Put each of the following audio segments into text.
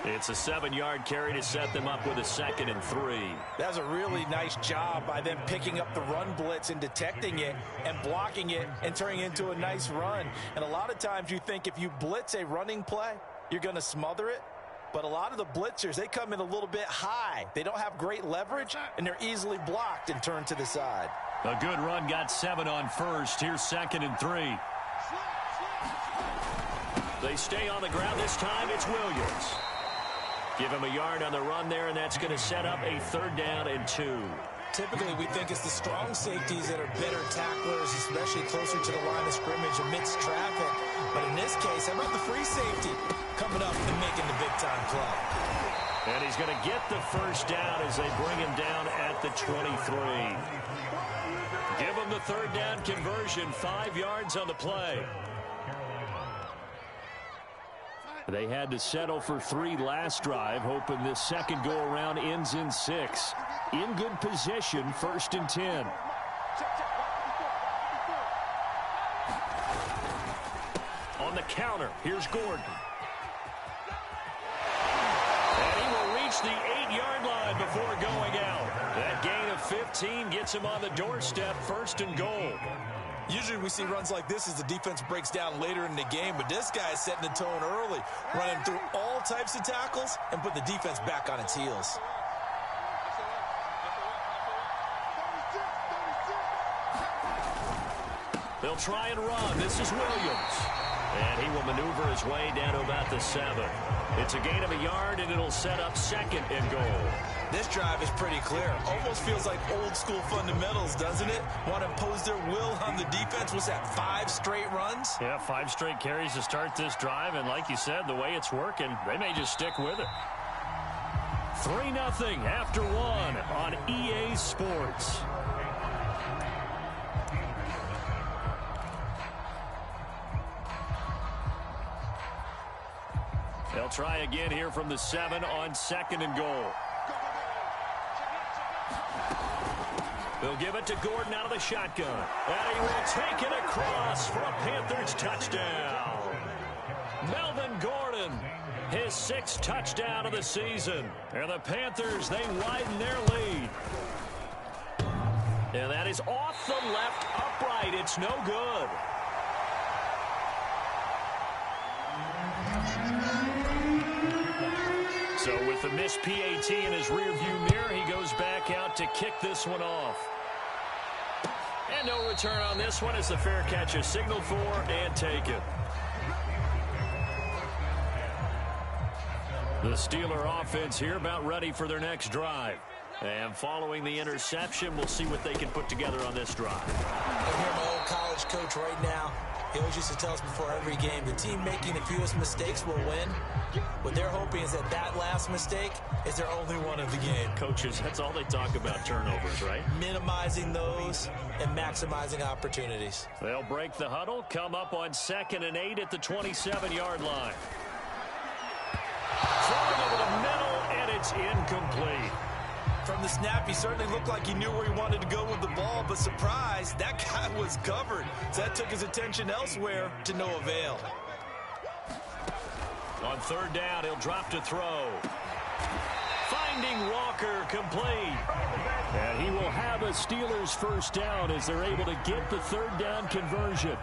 It's a 7-yard carry to set them up with a 2nd and 3. That's a really nice job by them picking up the run blitz and detecting it and blocking it and turning it into a nice run. And a lot of times you think if you blitz a running play, you're going to smother it. But a lot of the blitzers, they come in a little bit high. They don't have great leverage, and they're easily blocked and turned to the side. A good run got 7 on first. Here's 2nd and 3. They stay on the ground. This time it's Williams. Give him a yard on the run there, and that's going to set up a 3rd down and 2. Typically, we think it's the strong safeties that are better tacklers, especially closer to the line of scrimmage amidst traffic. But in this case, how about the free safety coming up and making the big-time play? And he's going to get the 1st down as they bring him down at the 23. Give him the 3rd down conversion, 5 yards on the play. They had to settle for 3 last drive, hoping this second go-around ends in 6. In good position, 1st and 10. On the counter, here's Gordon. And he will reach the 8-yard line before going out. That gain of 15 gets him on the doorstep, 1st and goal. Usually we see runs like this as the defense breaks down later in the game, but this guy is setting the tone early, running through all types of tackles and put the defense back on its heels. They'll try and run. This is Williams. And he will maneuver his way down to about the 7. It's a gain of a yard, and it'll set up 2nd and goal. This drive is pretty clear. Almost feels like old-school fundamentals, doesn't it? Want to impose their will on the defense. What's that, 5 straight runs? Yeah, 5 straight carries to start this drive, and like you said, the way it's working, they may just stick with it. 3-0 after 1 on EA Sports. They'll try again here from the 7 on 2nd and goal. They'll give it to Gordon out of the shotgun. And he will take it across for a Panthers touchdown. Melvin Gordon, his 6th touchdown of the season. And the Panthers, they widen their lead. And that is off the left upright. It's no good. So with the missed PAT in his rearview mirror, he goes back out to kick this one off. And no return on this one as the fair catch is signaled for and taken. The Steeler offense here about ready for their next drive. And following the interception, we'll see what they can put together on this drive. I hear my old college coach right now. He always used to tell us before every game, the team making the fewest mistakes will win. What they're hoping is that that last mistake is their only one of the game. Coaches, that's all they talk about, turnovers, right? Minimizing those and maximizing opportunities. They'll break the huddle, come up on 2nd and 8 at the 27-yard line. Throwing over the middle, and it's incomplete. From the snap, he certainly looked like he knew where he wanted to go with the ball, but surprise, that guy was covered. So that took his attention elsewhere to no avail. On 3rd down, he'll drop to throw. Finding Walker complete. And he will have a Steelers 1st down as they're able to get the 3rd down conversion.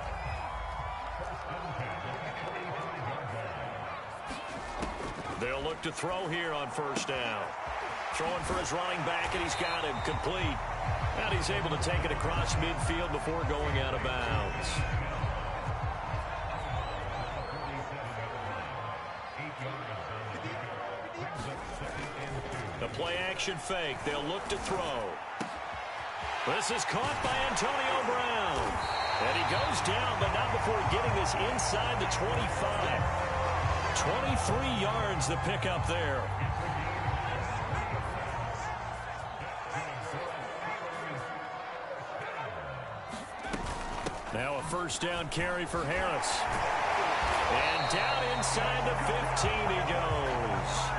They'll look to throw here on 1st down. Throwing for his running back, and he's got him complete. And he's able to take it across midfield before going out of bounds. The play-action fake. They'll look to throw. This is caught by Antonio Brown. And he goes down, but not before getting this inside the 25. 23 yards the pickup there. Now a 1st down carry for Harris. And down inside the 15 he goes.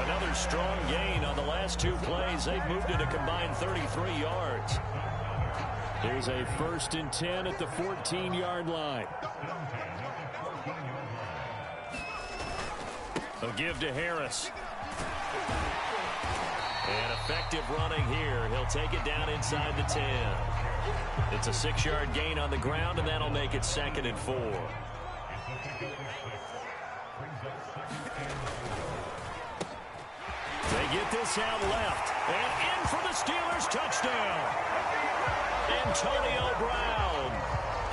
Another strong gain on the last 2 plays. They've moved it a combined 33 yards. Here's a 1st and 10 at the 14-yard line. A give to Harris. And effective running here. He'll take it down inside the 10. It's a 6-yard gain on the ground, and that'll make it 2nd and 4. They get this out left. And in for the Steelers touchdown. Antonio Brown.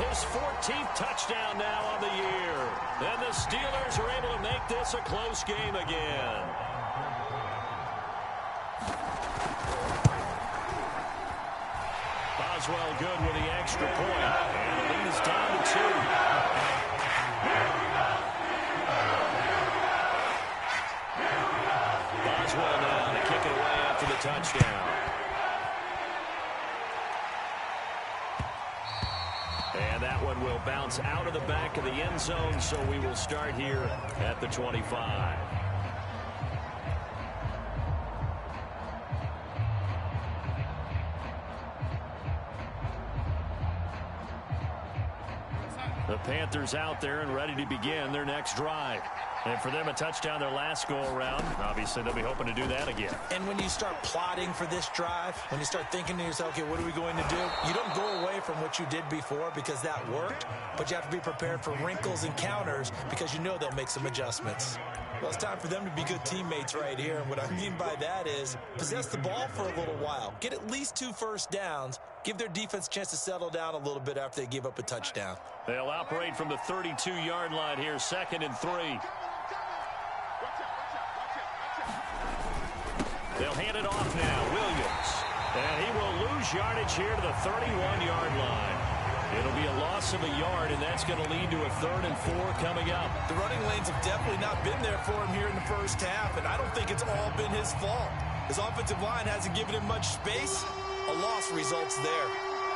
His 14th touchdown now on the year. And the Steelers are able to make this a close game again. Boswell good with the extra point. And the lead is down to 2. Boswell now to kick it away after the touchdown. And that one will bounce out of the back of the end zone, so we will start here at the 25. The Panthers out there and ready to begin their next drive. And for them, a touchdown their last go-around. Obviously, they'll be hoping to do that again. And when you start plotting for this drive, when you start thinking to yourself, okay, what are we going to do? You don't go away from what you did before because that worked, but you have to be prepared for wrinkles and counters because you know they'll make some adjustments. Well, it's time for them to be good teammates right here. And what I mean by that is possess the ball for a little while. Get at least 2 first downs. Give their defense a chance to settle down a little bit after they give up a touchdown. They'll operate from the 32-yard line here, 2nd and 3. They'll hand it off now. Williams. And he will lose yardage here to the 31-yard line. It'll be a loss of a yard, and that's going to lead to a 3rd and 4 coming up. The running lanes have definitely not been there for him here in the first half, and I don't think it's all been his fault. His offensive line hasn't given him much space. A loss results there.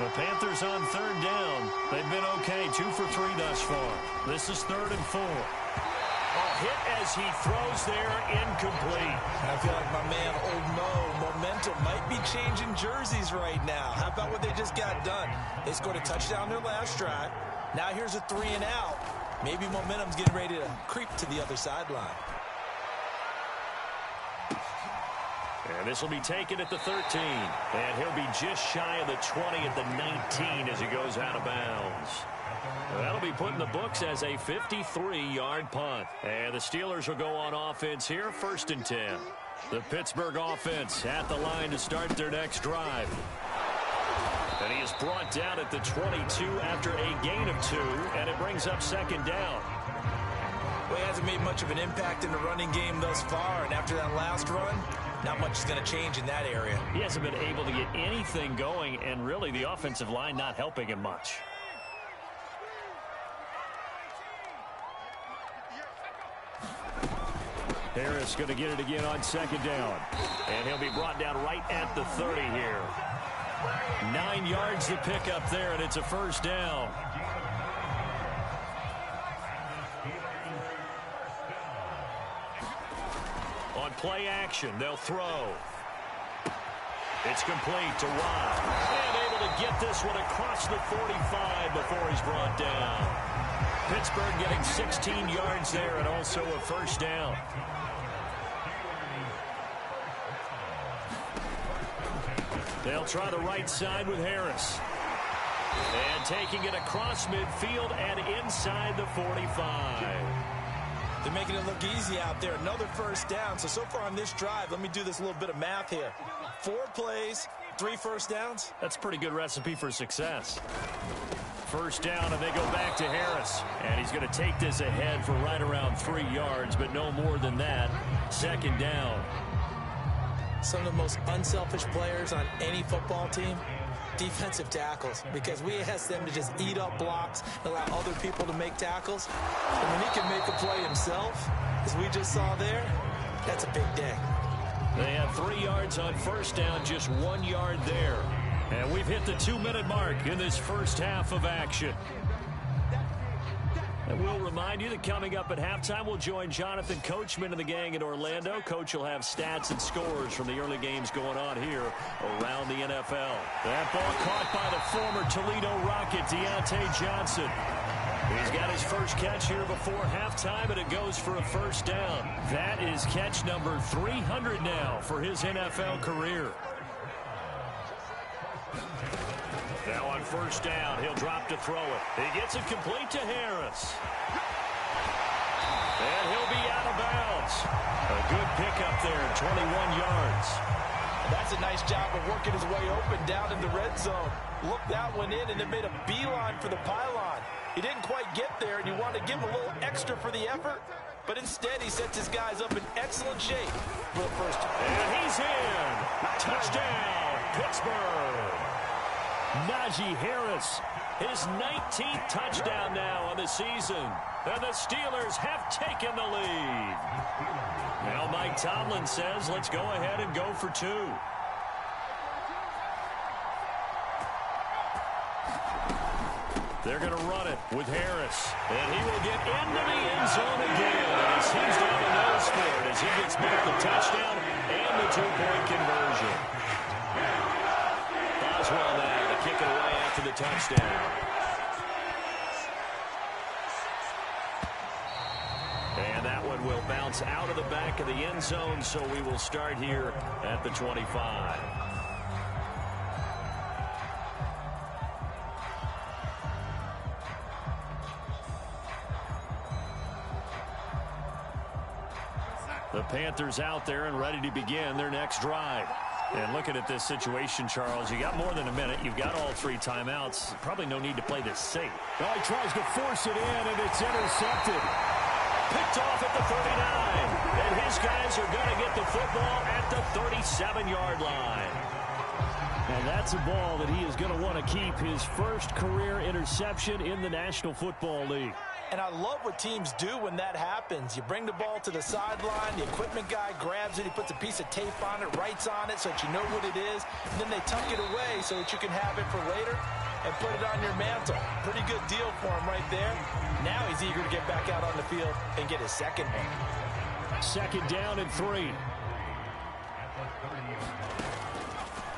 The Panthers on 3rd down. They've been okay, 2 for 3 thus far. This is 3rd and 4. A hit as he throws there, incomplete. And I feel like my man, Old Mo, momentum might be changing jerseys right now. How about what they just got done? They scored a touchdown their last drive. Now here's a 3 and out. Maybe momentum's getting ready to creep to the other sideline. And this will be taken at the 13. And he'll be just shy of the 20 at the 19 as he goes out of bounds. That'll be put in the books as a 53-yard punt. And the Steelers will go on offense here, 1st and 10. The Pittsburgh offense at the line to start their next drive. And he is brought down at the 22 after a gain of 2, and it brings up 2nd down. Well, he hasn't made much of an impact in the running game thus far, and after that last run, not much is going to change in that area. He hasn't been able to get anything going, and really the offensive line not helping him much. Harris going to get it again on 2nd down. And he'll be brought down right at the 30 here. 9 yards to pick up there, and it's a 1st down. On play action, they'll throw. It's complete to Watt. And able to get this one across the 45 before he's brought down. Pittsburgh getting 16 yards there and also a 1st down. They'll try the right side with Harris. And taking it across midfield and inside the 45. They're making it look easy out there. Another 1st down. So far on this drive, let me do this little bit of math here. 4 plays, 3 first downs. That's a pretty good recipe for success. 1st down, and they go back to Harris. And he's going to take this ahead for right around 3 yards, but no more than that. 2nd down. Some of the most unselfish players on any football team, defensive tackles, because we ask them to just eat up blocks and allow other people to make tackles. And when he can make a play himself, as we just saw there, that's a big day. They have 3 yards on 1st down, just 1 yard there. And we've hit the 2-minute mark in this first half of action. And we'll remind you that coming up at halftime, we'll join Jonathan Coachman and the gang in Orlando. Coach will have stats and scores from the early games going on here around the NFL. That ball caught by the former Toledo Rocket, Deontay Johnson. He's got his first catch here before halftime, and it goes for a first down. That is catch number 300 now for his NFL career. Now on first down, he'll drop to throw it. He gets it complete to Harris. And he'll be out of bounds. A good pickup there, 21 yards. That's a nice job of working his way open down in the red zone. Look, that one in, and it made a beeline for the pylon. He didn't quite get there, and you want to give him a little extra for the effort, but instead he sets his guys up in excellent shape for the first. And he's in. Touchdown, Pittsburgh. Najee Harris, his 19th touchdown now on the season. And the Steelers have taken the lead. Now Mike Tomlin says, let's go ahead and go for two. They're going to run it with Harris. And he will get into the end zone again. And he seems to have a nose for it as he gets both the touchdown and the two-point conversion. Boswell now to kick it away after the touchdown. And that one will bounce out of the back of the end zone, so we will start here at the 25. The Panthers out there and ready to begin their next drive. And looking at this situation, Charles, you got more than a minute. You've got all three timeouts. Probably no need to play this safe. Well, he tries to force it in, and it's intercepted. Picked off at the 39. And his guys are going to get the football at the 37-yard line. And that's a ball that he is going to want to keep, his first career interception in the National Football League. And I love what teams do when that happens. You bring the ball to the sideline, the equipment guy grabs it, he puts a piece of tape on it, writes on it so that you know what it is, and then they tuck it away so that you can have it for later and put it on your mantle. Pretty good deal for him right there. Now he's eager to get back out on the field and get his second one. Second down and 3.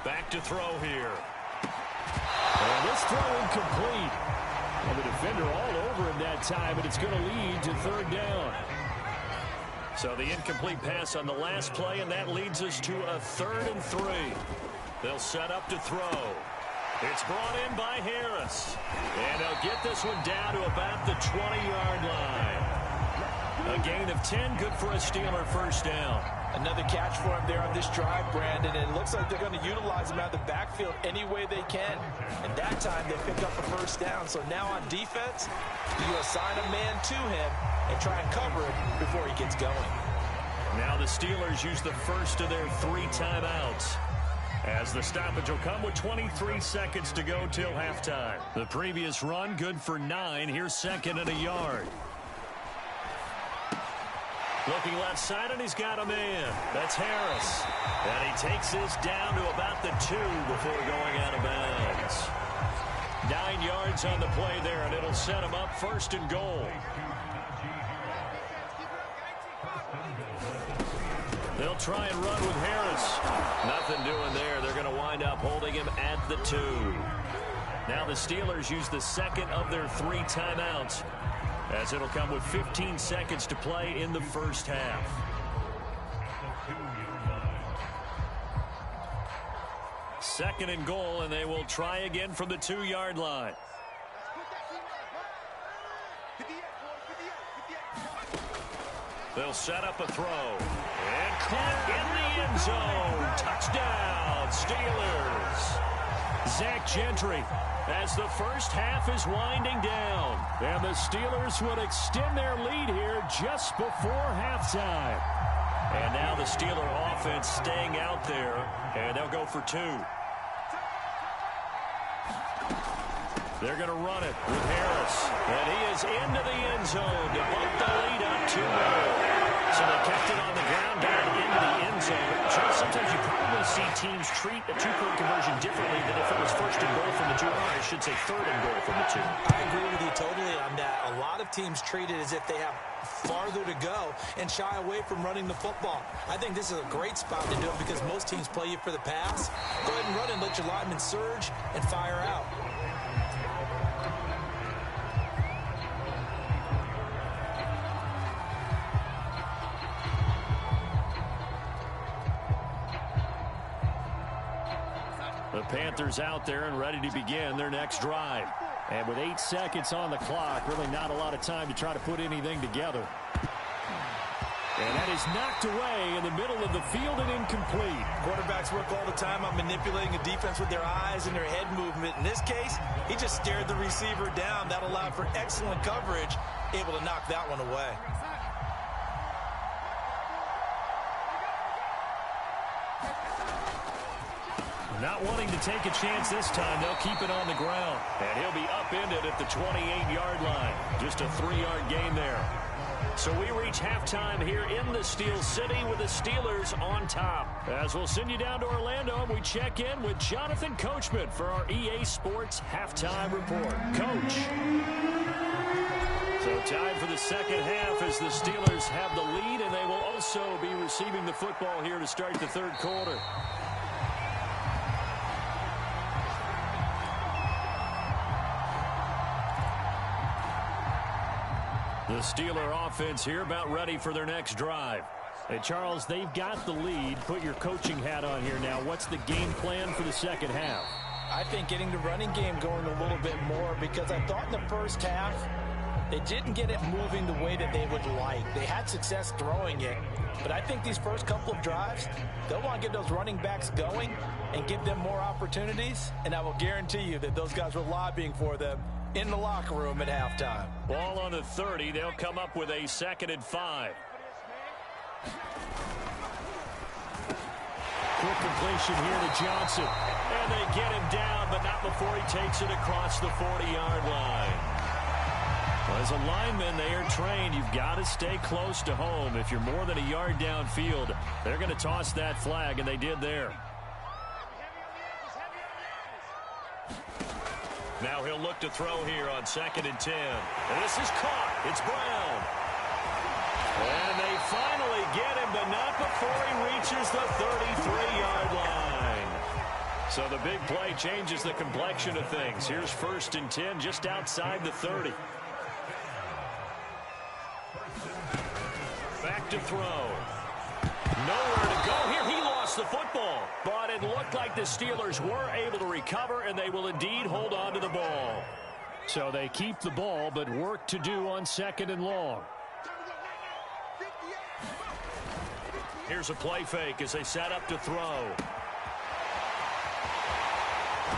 Back to throw here. And this throw incomplete. Well, the defender all over him that time, and it's going to lead to third down. So the incomplete pass on the last play, and that leads us to a 3rd and 3. They'll set up to throw. It's brought in by Harris. And they'll get this one down to about the 20-yard line. A gain of 10, good for a Steeler first down. Another catch for him there on this drive, Brandon, and it looks like they're going to utilize him out of the backfield any way they can. And that time they pick up a first down. So now on defense, you assign a man to him and try and cover it before he gets going. Now the Steelers use the first of their 3 timeouts, as the stoppage will come with 23 seconds to go till halftime. The previous run good for 9. Here's 2nd and a yard. Looking left side, and he's got a man. That's Harris. And he takes this down to about the 2 before going out of bounds. 9 yards on the play there, and it'll set him up 1st and goal. They'll try and run with Harris. Nothing doing there. They're going to wind up holding him at the 2. Now the Steelers use the 2nd of their 3 timeouts, as it'll come with 15 seconds to play in the first half. Second and goal, and they will try again from the 2-yard line. They'll set up a throw. And caught in the end zone. Touchdown, Steelers. Zach Gentry, as the first half is winding down. And the Steelers would extend their lead here just before halftime. And now the Steeler offense staying out there, and they'll go for 2. They're going to run it with Harris. And he is into the end zone to bump the lead up 2-0. So they kept it on the ground down into the end zone. Charles, sometimes you probably see teams treat a 2-point conversion differently than if it was 1st and goal from the 2, or I should say 3rd and goal from the 2. I agree with you totally on that. A lot of teams treat it as if they have farther to go and shy away from running the football. I think this is a great spot to do it because most teams play you for the pass. Go ahead and run it, let your linemen surge and fire out. The Panthers out there and ready to begin their next drive. And with 8 seconds on the clock, really not a lot of time to try to put anything together. And that is knocked away in the middle of the field and incomplete. Quarterbacks work all the time on manipulating a defense with their eyes and their head movement. In this case, he just stared the receiver down. That allowed for excellent coverage, able to knock that one away. Not wanting to take a chance this time, they'll keep it on the ground. And he'll be upended at the 28-yard line. Just a 3-yard gain there. So we reach halftime here in the Steel City with the Steelers on top. As we'll send you down to Orlando, we check in with Jonathan Coachman for our EA Sports Halftime Report. Coach. So time for the second half as the Steelers have the lead, and they will also be receiving the football here to start the third quarter. The Steeler offense here about ready for their next drive. Hey, Charles, they've got the lead. Put your coaching hat on here now. What's the game plan for the second half? I think getting the running game going a little bit more, because I thought in the first half they didn't get it moving the way that they would like. They had success throwing it, but I think these first couple of drives, they'll want to get those running backs going and give them more opportunities, and I will guarantee you that those guys were lobbying for them in the locker room at halftime. Ball on the 30. They'll come up with a 2nd and 5. Quick completion here to Johnson. And they get him down, but not before he takes it across the 40-yard line. Well, as a lineman, they are trained. You've got to stay close to home. If you're more than a yard downfield, they're going to toss that flag, and they did there. Now he'll look to throw here on 2nd and 10. And this is caught. It's Brown. And they finally get him, but not before he reaches the 33-yard line. So the big play changes the complexion of things. Here's 1st and 10 just outside the 30. Back to throw. Nowhere to go here. He lost the football, but it looked like the Steelers were able to recover, and they will indeed hold on to the ball. So they keep the ball, but work to do on 2nd and long. Here's a play fake as they set up to throw.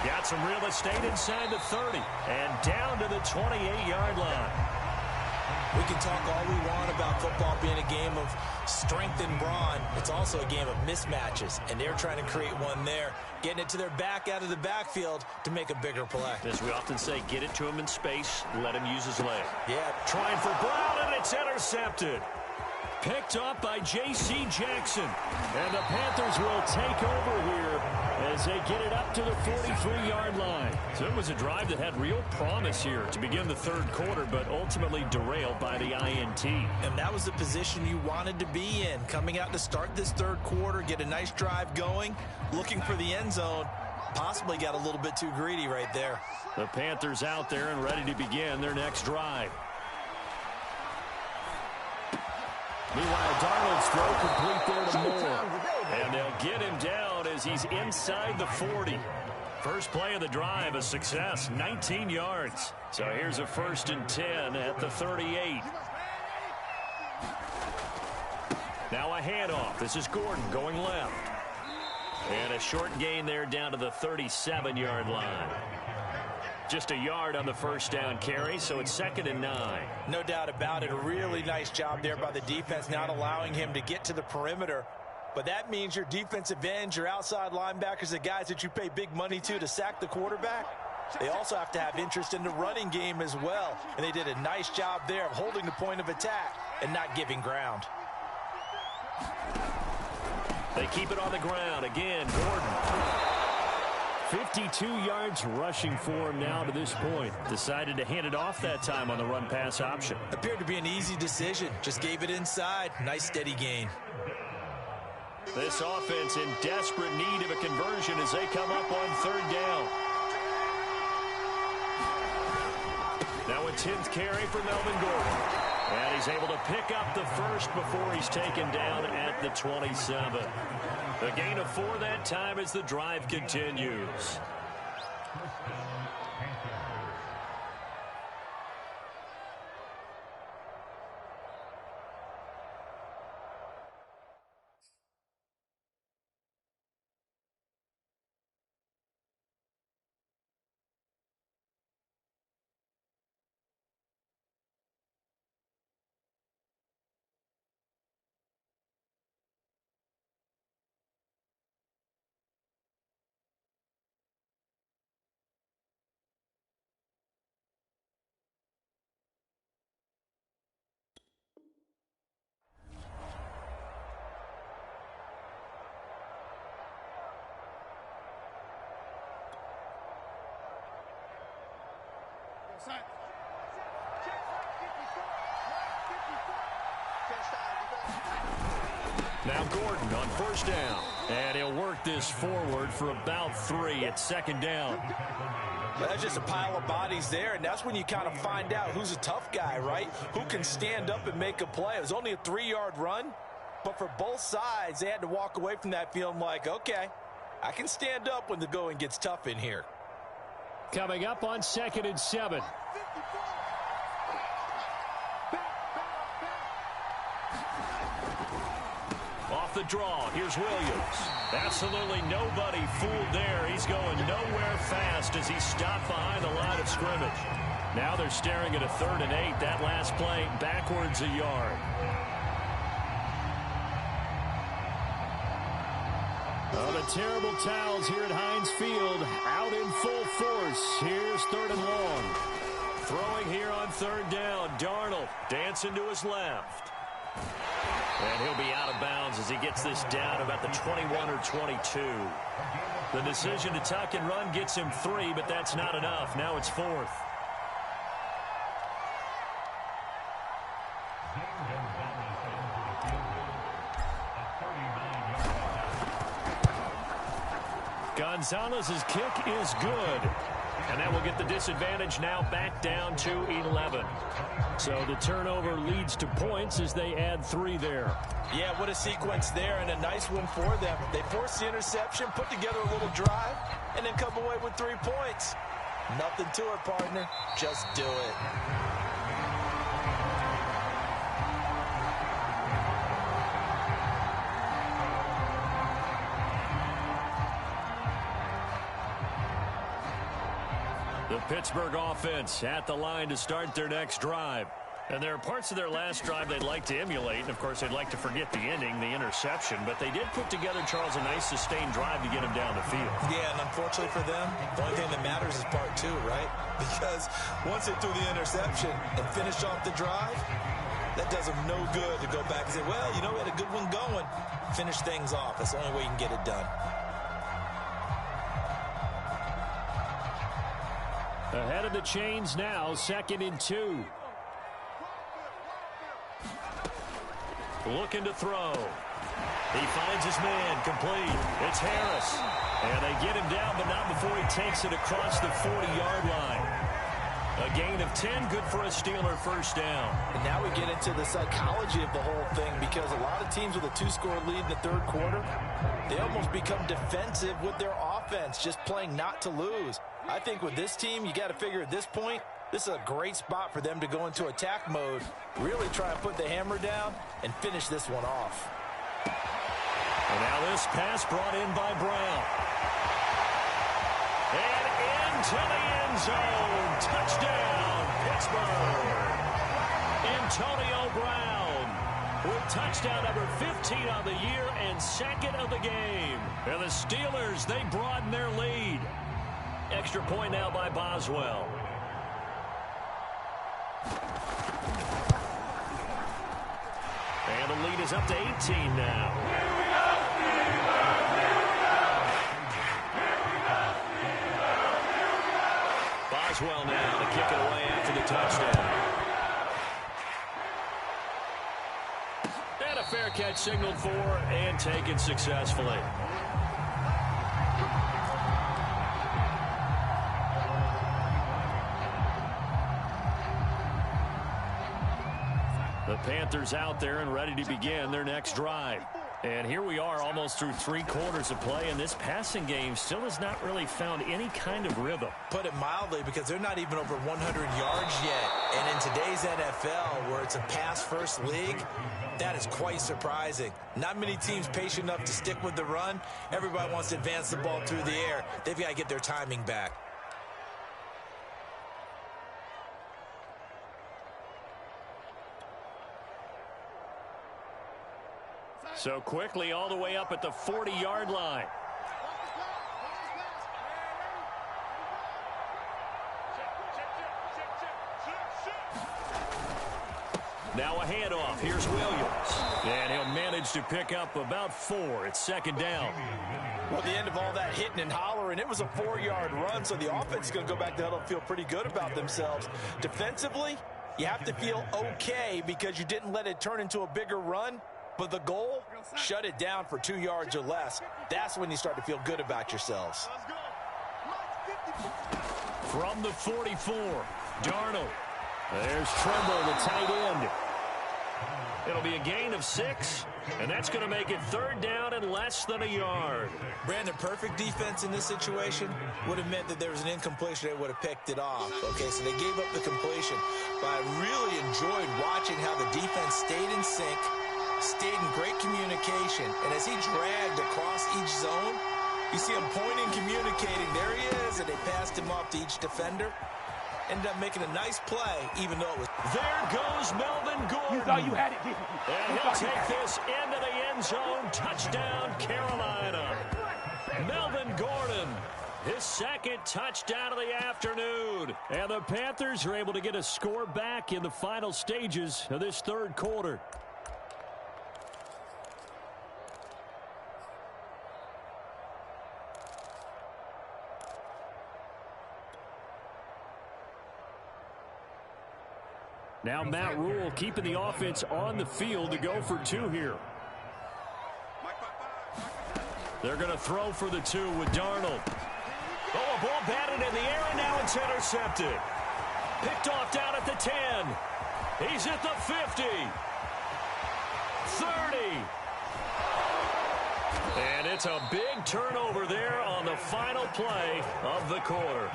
Got some real estate inside the 30 and down to the 28-yard line. We can talk all we want about football being a game of strength and brawn. It's also a game of mismatches, and they're trying to create one there, getting it to their back out of the backfield to make a bigger play. As we often say, get it to him in space, let him use his leg. Yeah. Trying for Brown, and it's intercepted. Picked up by J.C. Jackson. And the Panthers will take over here as they get it up to the 43-yard line. So it was a drive that had real promise here to begin the third quarter, but ultimately derailed by the INT. And that was the position you wanted to be in. Coming out to start this third quarter, get a nice drive going, looking for the end zone. Possibly got a little bit too greedy right there. The Panthers out there and ready to begin their next drive. Meanwhile, Darnold's throw complete there to Moore. And they'll get him down as he's inside the 40. First play of the drive, a success, 19 yards. So here's a 1st and 10 at the 38. Now a handoff. This is Gordon going left. And a short gain there down to the 37-yard line. Just a yard on the first down carry, so it's 2nd and 9. No doubt about it. A really nice job there by the defense, not allowing him to get to the perimeter. But that means your defensive ends, your outside linebackers, the guys that you pay big money to sack the quarterback, they also have to have interest in the running game as well. And they did a nice job there of holding the point of attack and not giving ground. They keep it on the ground. Again, Gordon. 52 yards rushing for him now to this point. Decided to hand it off that time on the run-pass option. Appeared to be an easy decision. Just gave it inside. Nice steady gain. This offense in desperate need of a conversion as they come up on 3rd down. Now a 10th carry for Melvin Gordon. And he's able to pick up the first before he's taken down at the 27. A gain of 4 that time as the drive continues. Now Gordon on first down. And he'll work this forward for about 3. It's second down. That's just a pile of bodies there, and that's when you kind of find out who's a tough guy, right? Who can stand up and make a play. It was only a 3-yard run, but for both sides, they had to walk away from that feeling like, okay, I can stand up when the going gets tough in here. Coming up on 2nd and 7. Off the draw, here's Williams. Absolutely nobody fooled there. He's going nowhere fast as he's stopped behind the line of scrimmage. Now they're staring at a 3rd and 8. That last play backwards a yard. Oh, the terrible towels here at Heinz Field out in full force. Here's 3rd and long. Throwing here on 3rd down. Darnold dancing to his left. And he'll be out of bounds as he gets this down about the 21 or 22. The decision to tuck and run gets him 3, but that's not enough. Now it's 4th. Gonzalez's kick is good. And that will get the disadvantage now back down to 11. So the turnover leads to points as they add 3 there. Yeah, what a sequence there, and a nice one for them. They forced the interception, put together a little drive, and then come away with 3 points. Nothing to it, partner. Just do it. The Pittsburgh offense at the line to start their next drive. And there are parts of their last drive they'd like to emulate. And, of course, they'd like to forget the ending, the interception. But they did put together, Charles, a nice sustained drive to get him down the field. Yeah, and unfortunately for them, the only thing that matters is part 2, right? Because once they threw the interception and finished off the drive, that does them no good to go back and say, well, you know, we had a good one going. Finish things off. That's the only way you can get it done. Ahead of the chains now, 2nd and 2. Looking to throw. He finds his man, complete. It's Harris. And they get him down, but not before he takes it across the 40-yard line. A gain of 10, good for a Steeler first down. And now we get into the psychology of the whole thing, because a lot of teams with a 2-score lead in the 3rd quarter, they almost become defensive with their offense, just playing not to lose. I think with this team, you got to figure at this point, this is a great spot for them to go into attack mode, really try and put the hammer down and finish this one off. And now this pass brought in by Brown. And into the end zone. Touchdown, Pittsburgh. Antonio Brown with touchdown number 15 on the year and 2nd of the game. And the Steelers, they broaden their lead. Extra point now by Boswell. And the lead is up to 18 now. Boswell now to kick it away after the touchdown. And a fair catch signaled for and taken successfully. The Panthers out there and ready to begin their next drive. And here we are almost through 3 quarters of play, and this passing game still has not really found any kind of rhythm. Put it mildly, because they're not even over 100 yards yet. And in today's NFL, where it's a pass-first league, that is quite surprising. Not many teams patient enough to stick with the run. Everybody wants to advance the ball through the air. They've got to get their timing back. So quickly all the way up at the 40-yard line. Now a handoff. Here's Williams. And he'll manage to pick up about 4. It's 2nd down. Well, the end of all that hitting and hollering, it was a 4-yard run, so the offense is going to go back to huddle and feel pretty good about themselves. Defensively, you have to feel okay because you didn't let it turn into a bigger run. But the goal, shut it down for 2 yards or less. That's when you start to feel good about yourselves. From the 44, Darnold. There's Tremble, the tight end. It'll be a gain of 6, and that's going to make it 3rd down and less than a yard. Brandon, perfect defense in this situation would have meant that there was an incompletion. They would have picked it off. Okay, so they gave up the completion. But I really enjoyed watching how the defense stayed in sync, stayed in great communication, and as he dragged across each zone, you see him pointing, communicating. There he is, and they passed him off to each defender. Ended up making a nice play, even though it was... There goes Melvin Gordon. You thought you had it, didn't you? And he'll take this into the end zone. Touchdown, Carolina. Melvin Gordon, his 2nd touchdown of the afternoon. And the Panthers are able to get a score back in the final stages of this 3rd quarter. Now Matt Rule keeping the offense on the field to go for 2 here. They're going to throw for the 2 with Darnold. Oh, a ball batted in the air, and now it's intercepted. Picked off down at the 10. He's at the 50. 30. And it's a big turnover there on the final play of the quarter.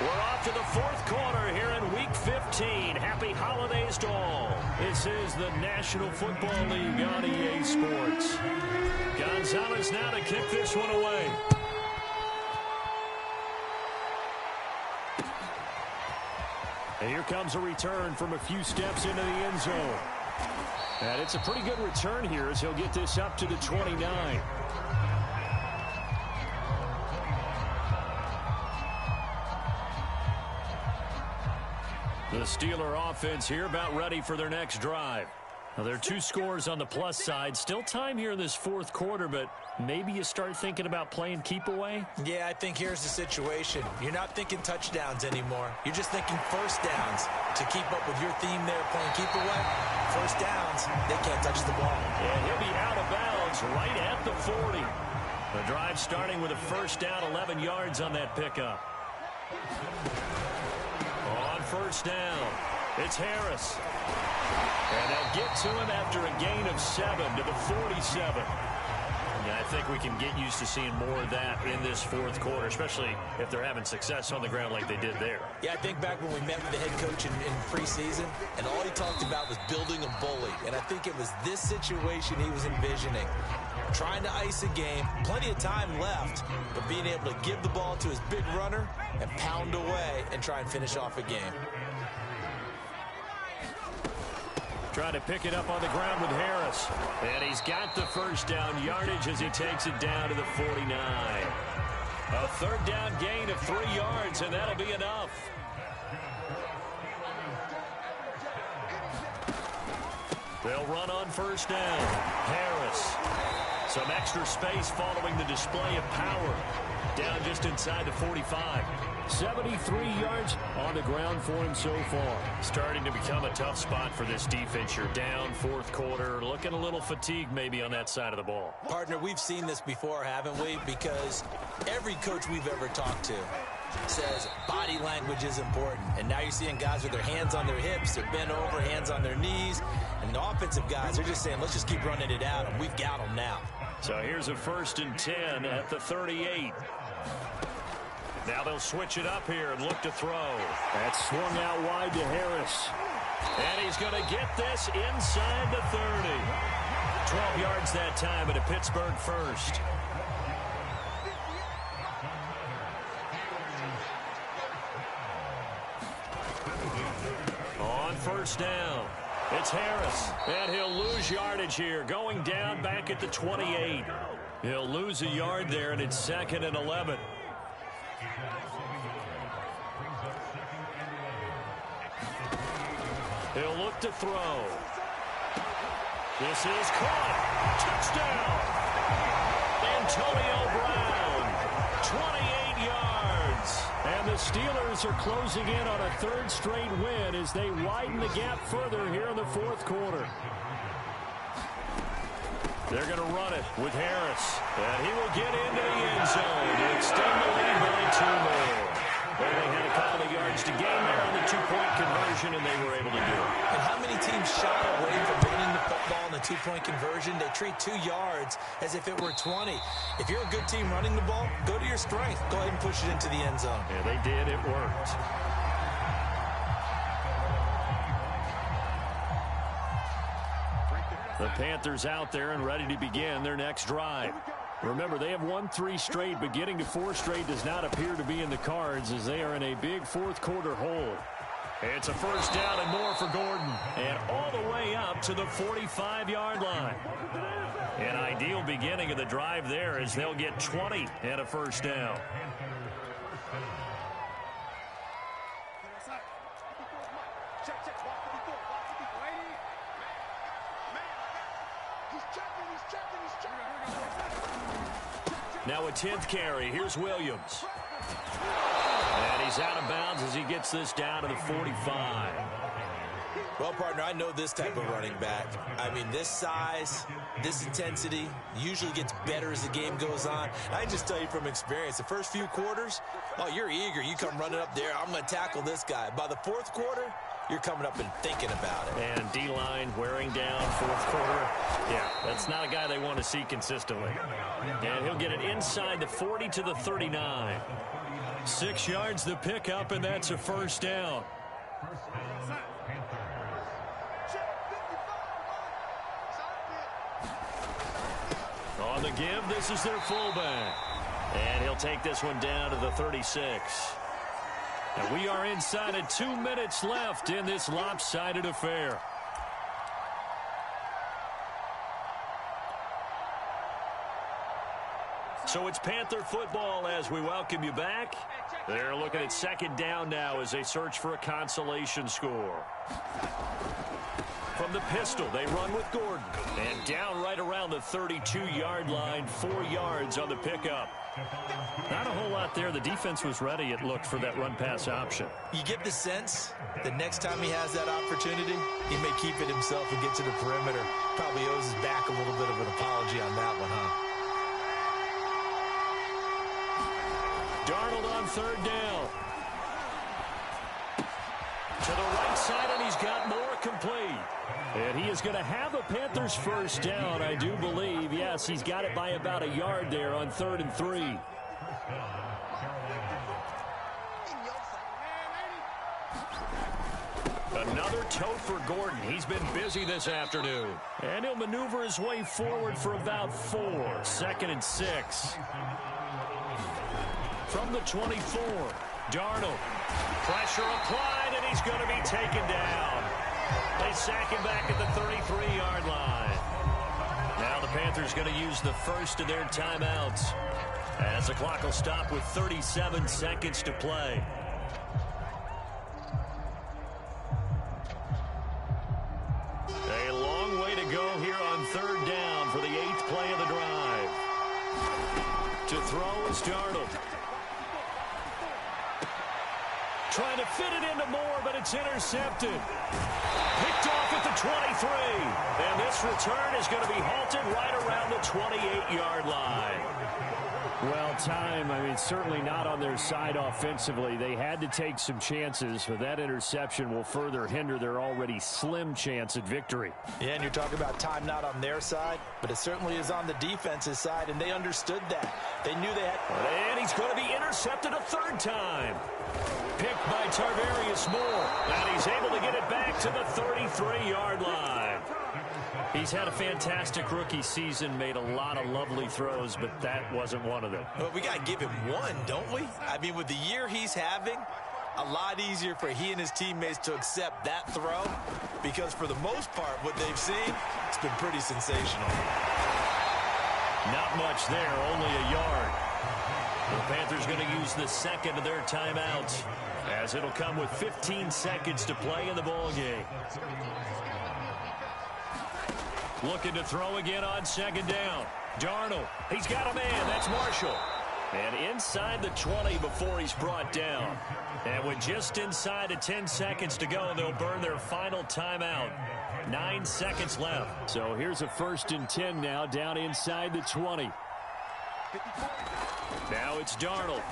We're off to the 4th quarter here in Week 15. Happy holidays to all. This is the National Football League on EA Sports. Gonzalez now to kick this one away. And here comes a return from a few steps into the end zone. And it's a pretty good return here as he'll get this up to the 29. The Steeler offense here about ready for their next drive. Now, there are 2 scores on the plus side. Still time here in this 4th quarter, but maybe you start thinking about playing keep away? Yeah, I think here's the situation. You're not thinking touchdowns anymore. You're just thinking first downs. To keep up with your theme there, playing keep away, first downs, they can't touch the ball. And he'll be out of bounds right at the 40. The drive starting with a first down, 11 yards on that pickup. On first down, it's Harris. And they'll get to him after a gain of 7 to the 47. Yeah, I think we can get used to seeing more of that in this 4th quarter, especially if they're having success on the ground like they did there. Yeah, I think back when we met with the head coach in preseason, and all he talked about was building a bully. And I think it was this situation he was envisioning. Trying to ice a game, plenty of time left, but being able to give the ball to his big runner and pound away and try and finish off a game. Trying to pick it up on the ground with Harris. And he's got the first down yardage as he takes it down to the 49. A 3rd down gain of 3 yards, and that'll be enough. They'll run on first down. Harris. Some extra space following the display of power. Down just inside the 45. 73 yards on the ground for him so far. Starting to become a tough spot for this defense. You're down 4th quarter. Looking a little fatigued maybe on that side of the ball. Partner, we've seen this before, haven't we? Because every coach we've ever talked to, says body language is important. And now you're seeing guys with their hands on their hips, they're bent over, hands on their knees. And the offensive guys are just saying, let's just keep running it out, and we've got them now. So here's a 1st and 10 at the 38. Now they'll switch it up here and look to throw. That's swung out wide to Harris. And he's going to get this inside the 30. 12 yards that time, and a Pittsburgh first. On 1st down, it's Harris. And he'll lose yardage here, going down back at the 28. He'll lose a yard there, and it's 2nd and 11. He'll look to throw. This is caught. Touchdown. Antonio Brown. 28 yards. And the Steelers are closing in on a 3rd straight win as they widen the gap further here in the 4th quarter. They're going to run it with Harris. And he will get into the end zone to extend the lead by 2 more. Well, they had a couple of yards to gain there on the 2-point conversion, and they were able to do it. And how many teams shy away from running the football in the 2-point conversion? They treat 2 yards as if it were 20. If you're a good team running the ball, go to your strength. Go ahead and push it into the end zone. Yeah, they did. It worked. The Panthers out there and ready to begin their next drive. Remember, they have won 3 straight, but getting to 4 straight does not appear to be in the cards as they are in a big 4th quarter hole. It's a 1st down and more for Gordon, and all the way up to the 45-yard line. An ideal beginning of the drive there as they'll get 20 and a 1st down. Now a 10th carry. Here's Williams. And he's out of bounds as he gets this down to the 45. Well, partner, I know this type of running back. I mean, this size, this intensity usually gets better as the game goes on. I can just tell you from experience, the first few quarters, oh, you're eager. You come running up there, I'm going to tackle this guy. By the 4th quarter, you're coming up and thinking about it. And D-line wearing down 4th quarter. Yeah, that's not a guy they want to see consistently. And he'll get it inside the 40 to the 39. 6 yards the pickup, and that's a 1st down. On the give, this is their fullback. And he'll take this one down to the 36. And we are inside of 2 minutes left in this lopsided affair. So it's Panther football as we welcome you back. They're looking at 2nd down now as they search for a consolation score. From the pistol, they run with Gordon. And down right around the 32-yard line, 4 yards on the pickup. Not a whole lot there. The defense was ready, it looked, for that run-pass option. You get the sense that next time he has that opportunity, he may keep it himself and get to the perimeter. Probably owes his back a little bit of an apology on that one, huh? Darnold on 3rd down. To the right side, and he's got more complete. And he is going to have a Panthers 1st down, I do believe. Yes, he's got it by about a yard there on 3rd and 3. Another tote for Gordon. He's been busy this afternoon. And he'll maneuver his way forward for about 4. 2nd and 6. From the 24, Darnold. Pressure applied, and he's going to be taken down. They sack him back at the 33-yard line. Now the Panthers going to use the first of their timeouts as the clock will stop with 37 seconds to play. A long way to go here on 3rd down for the 8th play of the drive. To throw is Darnold. Trying to fit it into Moore, but it's intercepted. Picked off at the 23. And this return is going to be halted right around the 28-yard line. Well, time, certainly not on their side offensively. They had to take some chances, but that interception will further hinder their already slim chance at victory. Yeah, and you're talking about time not on their side, but it certainly is on the defense's side, and they understood that. They knew they had... And he's going to be intercepted a third time. Picked by Tarvarius Moore, and he's able to get it back to the 33-yard line. He's had a fantastic rookie season, made a lot of lovely throws, but that wasn't one of them. Well, we got to give him one, don't we? With the year he's having, a lot easier for he and his teammates to accept that throw, because for the most part, what they've seen, it's been pretty sensational. Not much there, only a yard. The Panthers going to use the second of their timeouts, as it'll come with 15 seconds to play in the ballgame. Looking to throw again on second down. Darnold, he's got a man. That's Marshall. And inside the 20 before he's brought down. And with just inside of 10 seconds to go, they'll burn their final timeout. 9 seconds left. So here's a 1st and 10 now, down inside the 20. Now it's Darnold.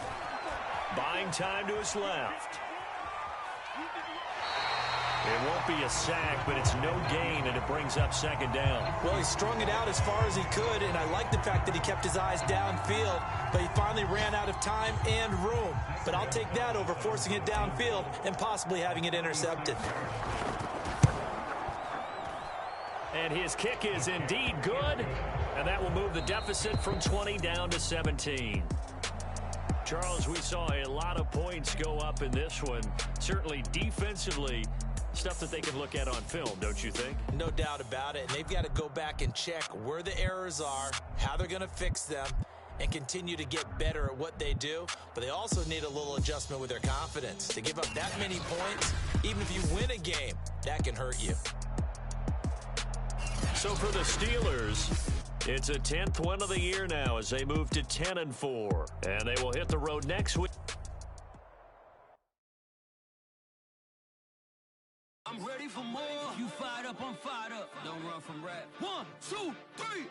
Buying time to his left. It won't be a sack, but it's no gain, and it brings up second down. Well, he strung it out as far as he could, and I like the fact that he kept his eyes downfield, but he finally ran out of time and room. But I'll take that over forcing it downfield and possibly having it intercepted. And his kick is indeed good, and that will move the deficit from 20 down to 17. Charles, we saw a lot of points go up in this one. Certainly defensively, stuff that they can look at on film, don't you think? No doubt about it. And they've got to go back and check where the errors are, how they're going to fix them, and continue to get better at what they do. But they also need a little adjustment with their confidence. To give up that many points, even if you win a game, that can hurt you. So for the Steelers, it's a 10th win of the year now as they move to 10-4. And they will hit the road next week. I'm ready for more. You fired up, I'm fired up. Don't run from rap. 1, 2, 3.